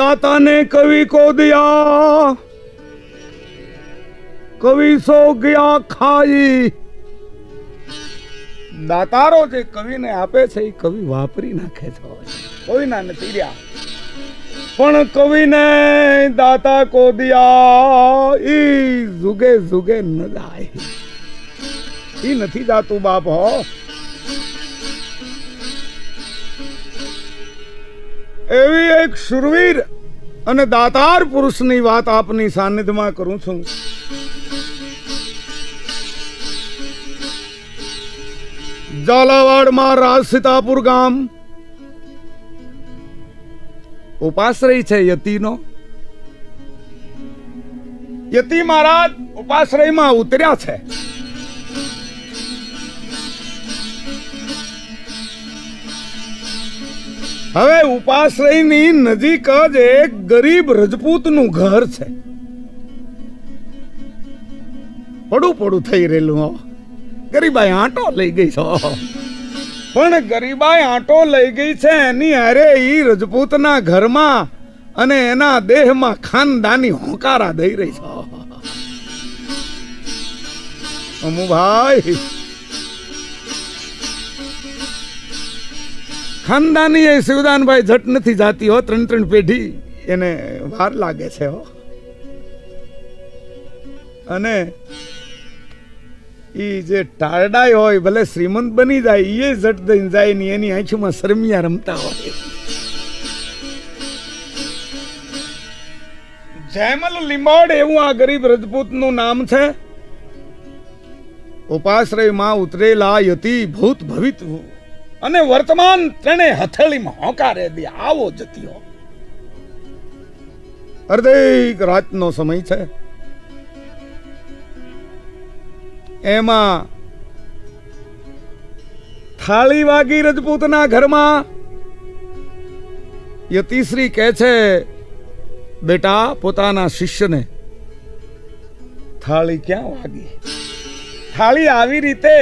दाता ने कवि को दिया, कवि सो गया खाई। દાતારો જે કવિને આપે છે એ કવિ વાપરી નાખે છે, કોઈના નથી રહ્યા, પણ કવિને દાતા કો દિયા ઈ જુગે જુગે ન જાય, ઈ નથી જાતું બાપ હો। એવી એક શુરવીર અને દાતાર પુરુષની વાત આપની સાનિધ્યમાં કરું છું। ઝાલાવાડમાં રાજ સીતાપુર ગામ ઉપાશ્રય છે યતિનો। યતિ મહારાજ ઉપાશ્રયમાં ઉતર્યા છે। હવે ઉપાશ્રયની નજીક જ એક ગરીબ રજપૂતનું ઘર છે। પડું પડું થઈ રહેલું હો। ગરીબાઈ આંટો લઈ ગઈ છો, પણ ગરીબાઈ આંટો લઈ ગઈ છે એની હારે ઈ રજપૂતના ઘરમાં અને એના દેહમાં ખાનદાની હોંકારા દઈ રહી છો। અમુભાઈ ખાનદાની એ શિવદાનભાઈ જટ નથી જાતી હો, 3 પેઢી એને વાર લાગે છે હો। અને ઈ જે ટારડાઈ હોય ભલે શ્રીમંત બની જાય એ જટ દઈને જાય ની એની આંખમાં શરમિયા રમતા હોય। જયમલ લીંબાડ એવું આ ગરીબ રજપૂતનું નામ છે। ઉપાશ્રયમાં ઉતરેલા યતિ ભૂત ભવિત અને વર્તમાન ત્રણે હથેળીમાં હોંકારે દે આવો જતીઓ। અર્ધેક રાતનો સમય છે। એમાં થાળી વાગી રજપૂતના ઘરમાં। યતિશ્રી કહે છે બેટા પોતાના શિષ્યને થાળી ક્યાં વાગી। થાળી આવી રીતે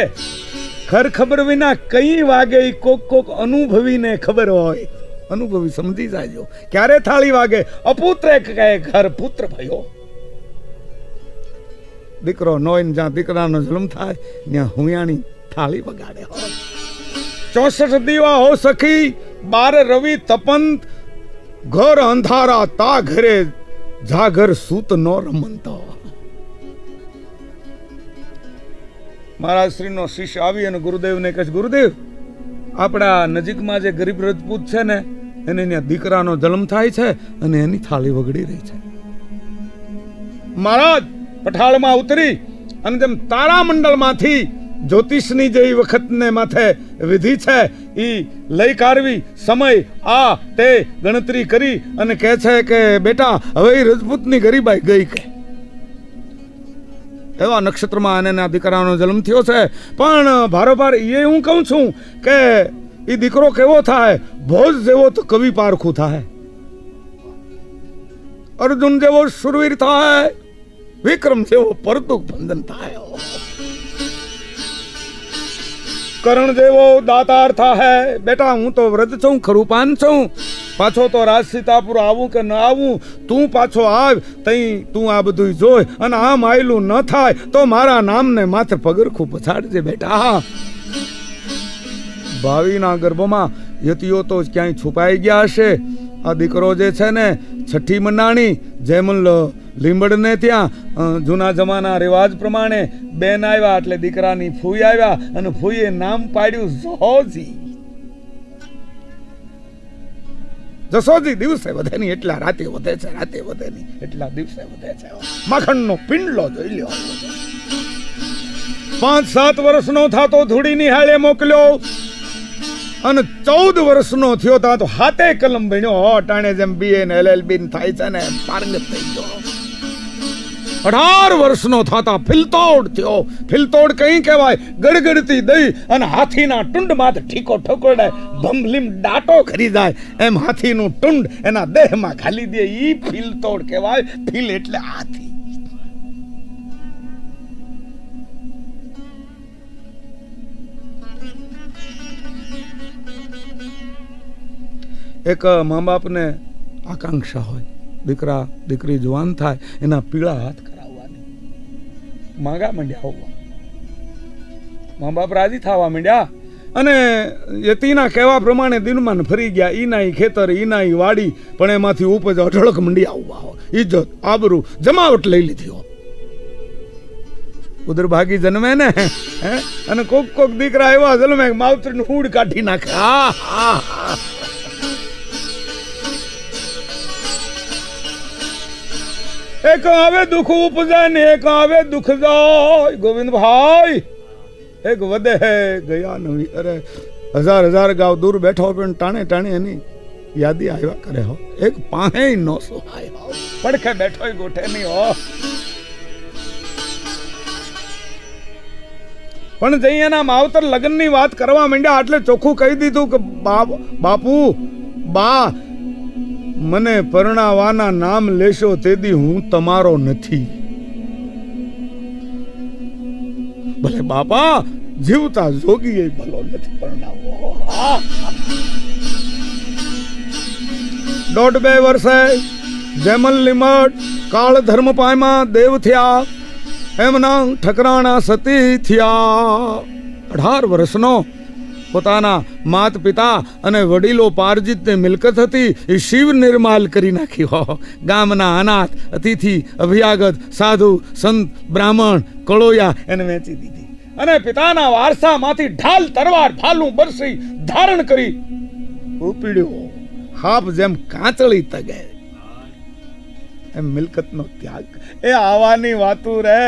ખર ખબર વિના કઈ વાગે કોક કોક અનુભવીને ખબર હોય, અનુભવી સમજી જાજો ક્યારે થાળી વાગે। અપુત્રે કહે ઘર પુત્ર ભયો। દીકરો નોઈન જ્યાં દીકરાનો જન્મ થાય ત્યાં હુંયાણી થાળી વગાડે। 64 દીવા હો સખી 12 રવિ તપંત, ઘર અંધારા તા ઘરે જાગર સૂત નો રમંતો। મહારાજ શ્રીનો શિષ્ય આવી અને ગુરુદેવને કહે ગુરુદેવ આપણા નજીકમાં જે ગરીબ રજપૂત છે ને એને ત્યાં દીકરાનો જન્મ થાય છે અને એની થાળી વગડી રહી છે। મહારાજ પઠાળમાં ઉતરી અને જેમ તારામંડળમાંથી જ્યોતિષની જે વખતને માથે વિધિ છે ઈ લઈ કાઢવી, સમય આ તે ગણતરી કરી અને કહે છે કે બેટા હવે એ રજપૂતની ગરીબાઈ ગઈ કે એવા નક્ષત્રમાં અને દીકરાનો જન્મ થયો છે। પણ ભારોભાર એ હું કહું છું કે એ દીકરો કેવો થાય, ભોજ જેવો તો કવિ પારખું થાય, અર્જુન જેવો શુરવીર થાય, વિક્રમ જેવો પરતુક બંધન થાય, કરણ જેવો દાતાર થાય। બેટા હું તો વ્રત છું, ખરૂપાન છું, પાછો તો રાજ સીતાપુર આવું કે ન આવું તું પાછો આવ, તઈ તું આ બધું જોઈ અને આમ આયલું ન થાય તો મારા નામને માથે પગરખું પછાડજે બેટા। ભાવિના ગર્ભમાં યતિઓ તો ક્યાંય છુપાઈ ગયા હશે। આ દીકરો જે છે ને છઠ્ઠી મંડાણી જયમલ લીંબડને ત્યાં જૂના જમાના રિવાજ પ્રમાણે બેન આવ્યા એટલે દીકરાની ફૂઈ આવ્યા અને ફૂઈએ નામ પાડ્યું જહોજી। જસોજી દિવસે વધે નહીં એટલા રાતે વધે છે, રાતે વધે નહીં એટલા દિવસે વધે છે। માખણનો પિંડલો જોઈ લ્યો। 5-7 વર્ષનો થતો ધૂળી નિહાળે મોકલ્યો અને 14 વર્ષનો થયો તા તો હાથે કલમ ભણ્યો। અટાણે જેમ BA ને LLB થાય છે ને પારંગત થઈ ગયો। 18 વર્ષનો થતા ફિલતોડ થયો। ફિલતોડ કઈ કહેવાય, ગડગડતી દઈ અને હાથીના ટુંડ માથે ઠીકો ઠોકરાય, ભમલીમ ડાટો ખરી જાય એમ હાથીનું ટુંડ એના દેહમાં ખાલી દે ઈ ફિલતોડ કહેવાય। ફિલ એટલે હાથી। એક મા બાપને આકાંક્ષા હોય, દીકરા દીકરી જવાન થાય એના પીળા હાથ કરાવવાની, માંગા માંડ્યા હોવા, મા બાપ રાજી થવા માંડ્યા અને યતિના કહેવા પ્રમાણે દિનમાં ફરી ગયા. ઈના ખેતર, ઈના વાડી, પણ એમાંથી ઉપજ અઢળક મંડી આવવા હો, ઇજ્જત આબરૂ જમાવટ લઈ લીધી હો. ઉધર ભાગી જન્મે ને અને કોક કોક દીકરા એવા જન્મે માવતર નું હૂડ કાઢી નાખે. એક આવે દુઃખ ઉપજાય ને એક આવે દુઃખ જાય. ગોવિંદભાઈ એક વધે ગયા નવી, અરે હજાર હજાર ગાવ દૂર બેઠો પણ ટાણે ટાણે એની યાદી આવ્યા કરે હો. એક પાહે નો સોહાય હો, પડખે બેઠો ગોઠે નહીં હો. પણ જઈ એના માવતર લગ્નની વાત કરવા માંડ્યા એટલે ચોખ્ખું કહી દીધું કે બાપુ બા મને પરણાવાના નામ લેશો તેદી હું તમારો નથી. ભલે બાપા જીવતા જોગી ભલો નથી પરણાવો. 1.5 વર્ષે જેમલ લીમડ કાળ ધર્મ પાયમાં દેવ થયા, એમના ઠકરાણા સતી થયા. 18 વર્ષનો પોતાના માત પિતા અને વડીલો પાર્જિતની મિલકત હતી એ શિવ નિર્માલ કરી નાખી હો. ગામના અનાથ અતિથિ અભ્યાગત સાધુ સંત બ્રાહ્મણ કળોયા એને વેચી દીધી અને પિતાના વારસામાંથી ઢાલ તરવાર ભાલું બરસી ધારણ કરી ઉપડ્યો. હાપ જેમ કાંચળી તગે એમ મિલકતનો ત્યાગ. એ આવાની વાતું રે,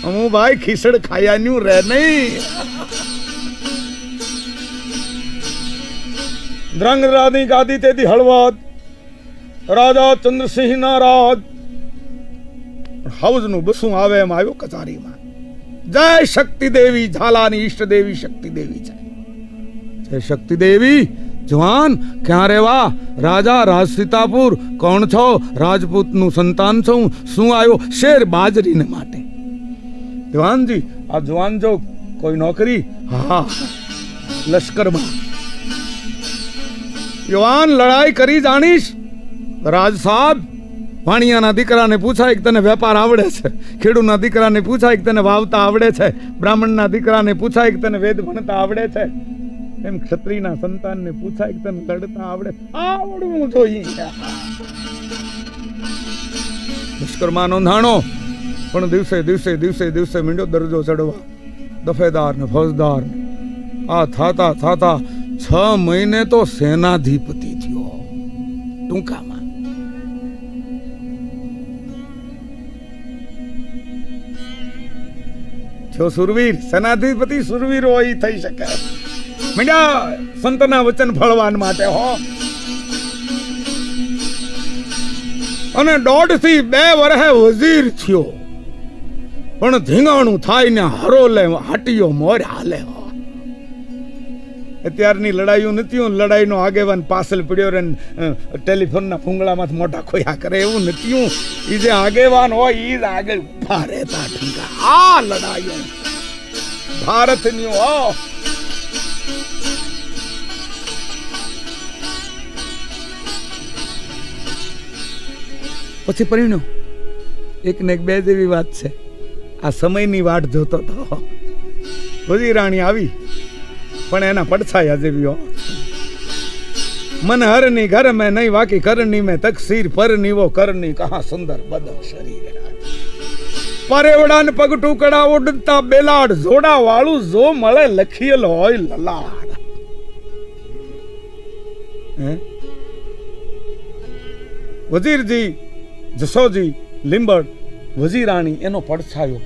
હું ભાઈ ખીસડ ખાયાનું રે નહીં. દ્રંગ રાની ગાદી તેથી હળવદ, રાજા ચંદ્રસિંહ ના રાજ. હાઉસ નું બસું આવે એમ આવ્યો કચારીમાં. જય શક્તિ દેવી, ઝાલાની ઈષ્ટ દેવી શક્તિ દેવી છે. જય શક્તિ દેવી જવાન ક્યાં રેવા? રાજા રાજ સીતાપુર. કોણ છો? રાજપૂત નું સંતાન છું. શું આવ્યો? શેર બાજરીને માટે. જવાનજી આ જવાન જો કોઈ નોકરી? હા લશ્કરમાં. યુવાન લડાઈ કરી જાણીશ? રાજ સાહેબ વાણિયાના દીકરાને પૂછાય કે તને વેપાર આવડે છે, ખેડૂના દીકરાને પૂછાય કે તને વાવતા આવડે છે, બ્રાહ્મણના દીકરાને પૂછાય કે તને વેદ ભણતા આવડે છે, એમ ક્ષત્રિયના સંતાનને પૂછાય કે તને લડતા આવડે. આવડવું જોઈએ. લશ્કરમાં નોંધાણો પણ દિવસે દિવસે દિવસે દિવસે મીંડો દરજ્જો ચડવા, દફેદાર ને ફૌજદાર ને આ થાતા થાતા 6 મહિને તો સેનાધિપતિ થયો. ટૂંકામાં થયો સુરવીર. સેનાધિપતિ સુરવીર હોય થઈ શકે. મીંડા સંતના વચન ફળવાન માટે હો. અને 1.5 થી 2 વર્ષે વઝીર થયો. પણ ધીંગાણું થાય ને હરો લે હાટીઓ મોર હાલે હો. અત્યારની લડાઈઓ નથી. લડાઈનો આગેવાન પાછળ પડ્યો રે ટેલિફોનના ભૂંગળામાંથી મોટા ખોયા કરે એવું નથી. એ જે આગેવાન હોય એ જ આગળ ઉભા રહેતા ઠીકા. આ લડાઈઓ ભારતની હો. પછી પરિણ્યો. એક ને એક બે જેવી વાત છે. આ સમયની વાટ જોતો તો વજી રાણી આવી પણ એના પડછાયા જેવી. મન હરની ઘર મેં નહીં વાકી કરની મેં તકસીર પર નીવો કરની કહા સુંદર બદન શરીર. પરેવડા ને પગ ટુકડા ઉડતા બેલાડ જોડા વાળું જો મળે લખિયેલ હોય લલાડ. વજીરજી જસોજી લીંબડ વજીરાણી એનો પડછાયો.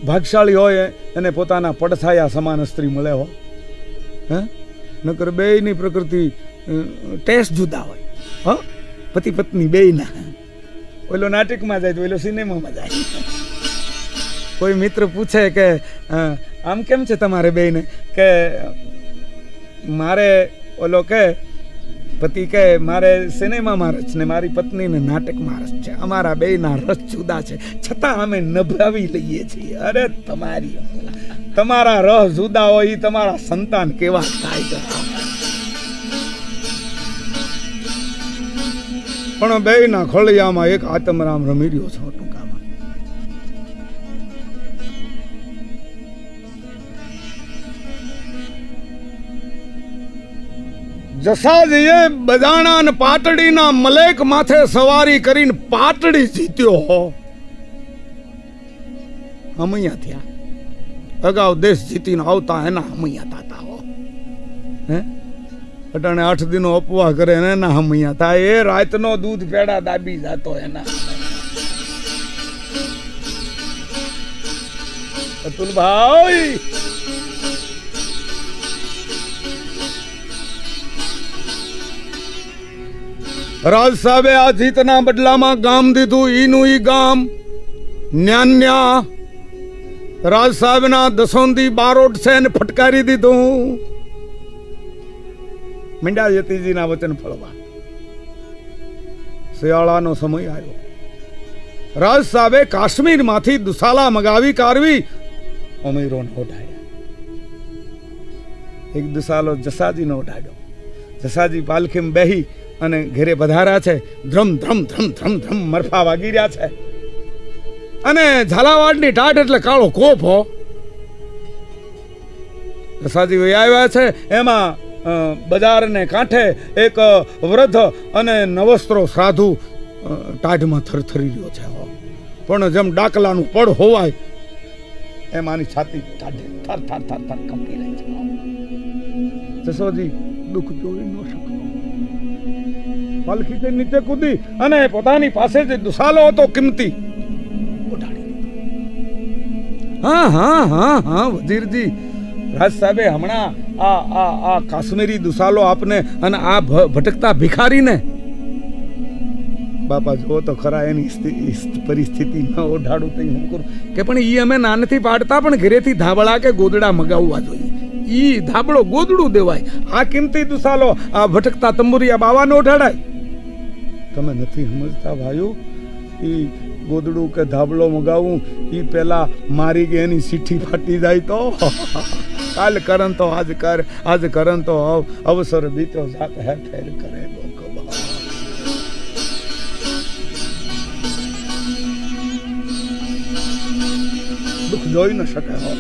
ભાગશાળી હોય એને પોતાના પડછાયા સમાન સ્ત્રી મળે હો. નકર બેયની પ્રકૃતિ ટેસ્ટ જુદા હોય. હ પતિ પત્ની બેયના. ઓલો નાટકમાં જાય તો ઓલો સિનેમામાં જાય. કોઈ મિત્ર પૂછે કે આમ કેમ છે તમારે બેયને? કે મારે ઓલો કે પતિ કે મારે સિનેમામાં રસ ને મારી પત્નીને નાટકમાં રસ છે. અમારા બેયના રસ જુદા છે છતાં અમે નભાવી લઈએ છીએ. અરે તમારા રસ જુદા હોય તમારા સંતાન કેવા થાય? પણ બેયના ખોળિયામાં એક આત્મરામ રમી રહ્યો છો ટૂંકામાં. જસાજીએ બજાણા અને પાટડીના મલેક માથે સવારી કરીને પાટડી જીત્યો હો. હમૈયા થયા. અગાઉ દેશ જીતીને આવતા એના હમૈયા થતા હો. હે અટાણે 8 દિનો અપવાહ કરે ને એના હમૈયા થાય. એ રાતનો દૂધ પેડા દાબી જાતો એના. અતુલભાઈ રાજ સાહેબે આ જીતના બદલામાં ગામ દીધું. ઈનું ઈ ગામ ન્યાન્યા રાજ સાહેબના દસોંદી બારોટ છે ને ફટકારી દીધું. મંડ્યા યતીજીના વચન ફળવા. શિયાળાનો સમય આવ્યો. રાજ સાહેબે કાશ્મીરમાંથી દુસાલા મગાવી કારવી અમીરોને ઓઢાડ્યા. એક દુસાલો જસાજીનો ઓઢાડ્યો. જસાજી પાલખીમાં બેહી અને ઘરે પધાર્યા છે. ધ્રમ ધ્રમ ધ્રમ ધ્રમ ધ્રમ મરફા વાગી રહ્યા છે. અને ઝાલાવાડની ટાટ એટલે કાળો કોપ હો. જસાજી આવ્યા છે. એમાં બજારને કાંઠે એક વૃદ્ધ અને નવસ્ત્રો સાધુ ટાઢમાં થરથરી રહ્યો છે. પણ જેમ ડાકલાનું પડ હોવાય એમ આની છાતી ટાઢે થર થર થર થર કંપી રહી છે. જસોજી દુઃખ જોઈ ન શક્યો. પાલખી નીચે કૂદી અને પોતાની પાસે જે દુસાલો હતો કિંમતી ઉઠાડી. હા હા હા હા વજીરજી, રાજ સાહેબે હમણાં આ કાશ્મીરી દુસાલો આપને અને આ ભટકતા ભિખારીને બાપા જો તો ખરા એની પરિસ્થિતિ ન ઓઢાડું તો હું કરું કે પણ ઈ અમે નાનથી પાડતા પણ ઘરેથી ધાબળા કે ગોદડા મગાવવા જોઈએ. ઈ ધાબળો ગોદડું દેવાય. આ કિંમતી દુસાલો આ ભટકતા તંબુરિયા બાવાનો ઓઢાડાય. તમે નથી સમજતા ભાઈઓ. ઈ ગોદડું કે ધાબળો મગાવું ઈ પેલા મારી કે એની સીઠી ફાટી જાય તો કાલ કરન તો આજ કર, આજ કરન તો અવસર બીતો જાત હે ફેર કરે. દુઃખ જોઈ ન શકે હો.